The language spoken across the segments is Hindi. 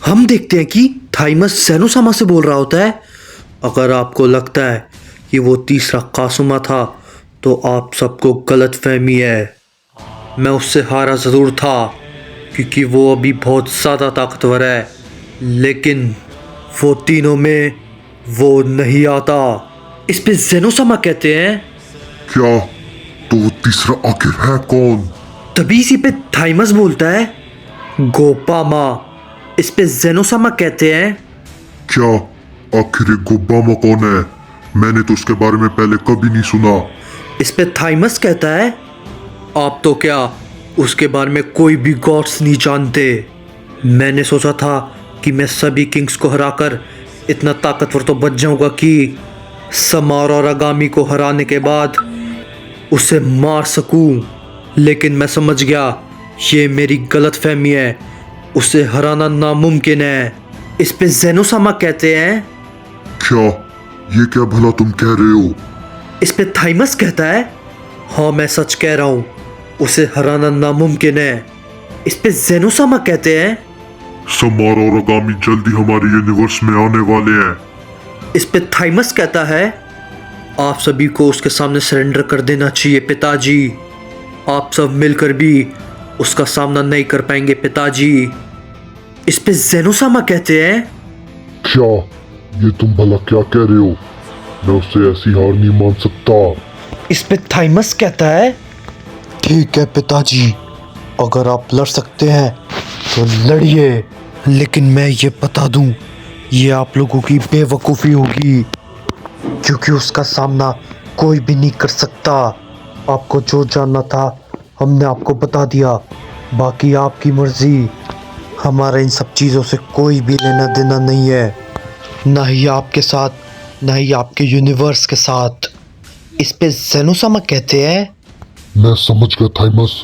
हम देखते हैं कि थाइमस ज़ेनोसामा से बोल रहा होता है, अगर आपको लगता है कि वो तीसरा कासुमा था तो आप सबको गलत फहमी है। मैं उससे हारा ज़रूर था क्योंकि वो अभी बहुत ज़्यादा ताकतवर है, लेकिन वो तीनों में वो नहीं आता। इस पे ज़ेनोसामा कहते हैं, क्या? तो वो तीसरा आखिर है कौन? तभी इसी पे थाइमस बोलता है, गोपामा। इस पे ज़ेनोसामा कहते हैं, क्या आखिर ये गोबामा कौन है? मैंने तो उसके बारे में पहले कभी नहीं सुना। इस पे थाइमस कहता है, आप तो क्या उसके बारे में कोई भी गॉड्स नहीं जानते। मैंने सोचा था कि मैं सभी किंग्स को हराकर इतना ताकतवर तो बच जाऊंगा कि समार और आगामी को हराने के बाद उसे मार सकूं, लेकिन मैं समझ गया ये मेरी गलत फहमी है। उसे हराना नामुमकिन है। इस पे ज़ेनोसामा कहते हैं, क्या? ये क्या भला तुम कह रहे हो? इस पे थाइमस कहता है, हाँ मैं सच कह रहा हूँ, उसे हराना नामुमकिन है। इस पे ज़ेनोसामा कहते हैं, समार और आगामी जल्दी हमारे यूनिवर्स में आने वाले हैं। इस पे थाइमस कहता है, आप सभी को उसके सामने सरेंडर कर देना चाहिए पिताजी। आप सब मिलकर भी उसका सामना नहीं कर पाएंगे पिताजी। इस पे ज़ेनोसामा कहते हैं, क्या? ये तुम भला क्या कह रहे हो? मैं उससे ऐसी हार नहीं मान सकता। इस पे थाइमस कहता है, ठीक है पिताजी, अगर आप लड़ सकते हैं तो लड़िए, लेकिन मैं ये बता दूं, ये आप लोगों की बेवकूफ़ी होगी क्योंकि उसका सामना कोई भी नहीं कर सकता। आपको जो जानना था हमने आपको बता दिया, बाकी आपकी मर्जी। हमारा इन सब चीज़ों से कोई भी लेना देना नहीं है, ना ही आपके साथ, ना ही आपके यूनिवर्स के साथ। इस पे ज़ेनोसामा कहते हैं, मैं समझ गया थाइमस,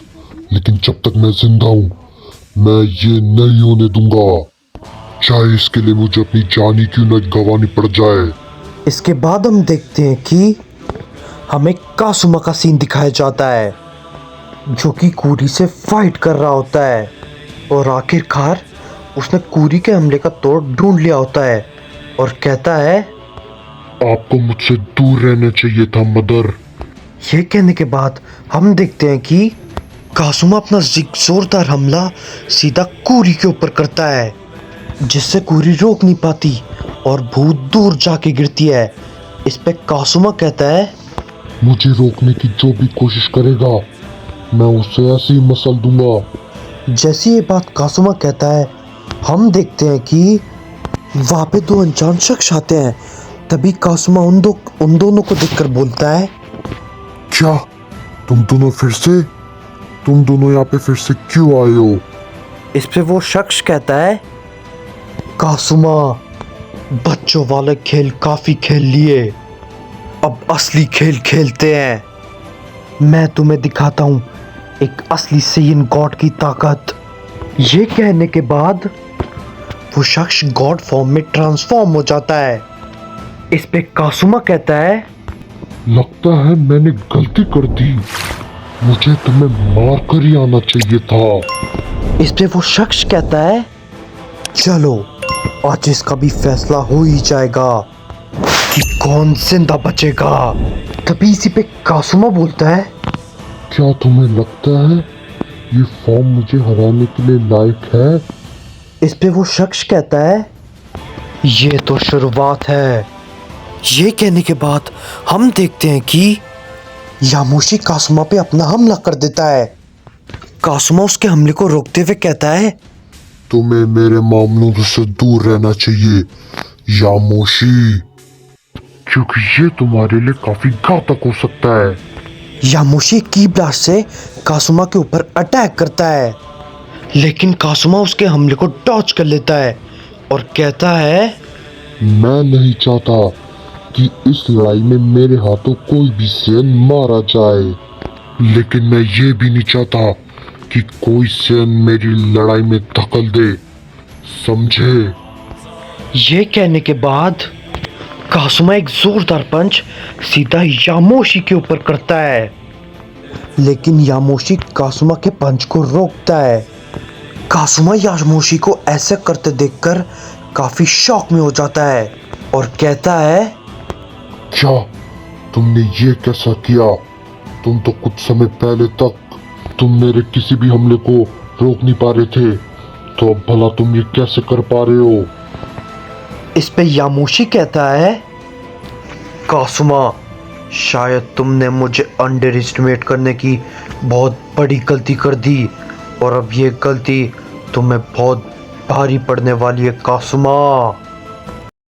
लेकिन जब तक मैं जिंदा हूँ मैं ये नहीं होने दूंगा, चाहे इसके लिए मुझे अपनी जान ही क्यों न गंवानी पड़ जाए। इसके बाद हम देखते हैं कि हमें कासुमा का सीन दिखाया जाता है जो कि कूरी से फाइट कर रहा होता है, और आखिरकार उसने कूरी के हमले का तोड़ ढूंढ लिया होता है और कहता है, आपको मुझसे दूर रहना चाहिए था मदर। ये कहने के बाद हम देखते हैं कि कासुमा अपना जोरदार हमला सीधा कूरी के ऊपर करता है, जिससे कूरी रोक नहीं पाती और भूत दूर जाके गिरती है। इस पे कासुमा कहता है, मुझे रोकने की जो भी कोशिश करेगा मैं उसे ऐसे ही मसल दूंगा। जैसी ये बात कासुमा कहता है, हम देखते हैं कि वहाँ पे दो अनजान शख्स आते हैं। तभी कासुमा उन दोनों को देखकर बोलता है, क्या? तुम दोनों यहाँ पे फिर से क्यों आए हो? इस पे वो शख्स कहता है, कासुमा, बच्चों वाले खेल काफी खेल लिए, अब असली खेल खेलते हैं। मैं तुम्हें दिखाता हूँ एक असली सेयन गॉड की ताकत। ये कहने के बाद वो शख्स गॉड फॉर्म में ट्रांसफॉर्म हो जाता है। इस पे कासुमा कहता है, लगता है मैंने गलती कर दी, मुझे तुम्हें मार कर ही आना चाहिए था। इस पे वो शख्स कहता है, चलो आज इसका भी फैसला हो ही जाएगा कि कौन जिंदा बचेगा। तभी इसी पे कासुमा बोलता है, क्या तुम्हें लगता है ये फॉर्म मुझे हराने के लिए लायक है? इस पे वो शख्स कहता है, ये तो शुरुआत है। ये कहने के बाद हम देखते हैं कि यामोशी कासुमा पे अपना हमला कर देता है। कासुमा उसके हमले को रोकते हुए कहता है, तुम्हें मेरे मामलों से दूर रहना चाहिए यामोशी, क्योंकि ये तुम्हारे लिए काफी घातक हो सकता है। यामोशी की ब्लास्ट से कासुमा के ऊपर अटैक करता है, लेकिन कासुमा उसके हमले को डॉज कर लेता है और कहता है, मैं नहीं चाहता कि इस लड़ाई में मेरे हाथों कोई भी सेन मारा जाए, लेकिन मैं ये भी नहीं चाहता कि कोई सेन मेरी लड़ाई में दखल दे, समझे? ये कहने के बाद कासुमा एक जोरदार पंच सीधा यामोशी के ऊपर करता है, लेकिन यामोशी कासुमा के पंच को रोकता है। कासुमा यामोशी को ऐसे करते देखकर काफी शॉक में हो जाता है और कहता है, क्या तुमने ये कैसा किया? तुम तो कुछ समय पहले तक तुम मेरे किसी भी हमले को रोक नहीं पा रहे थे, तो अब भला तुम ये कैसे कर पा रहे हो? इस पे यामोशी कहता है, कासुमा, शायद तुमने मुझे अंडर एस्टिमेट करने की बहुत बड़ी गलती कर दी और अब ये गलती तुम्हें बहुत भारी पड़ने वाली है कासुमा।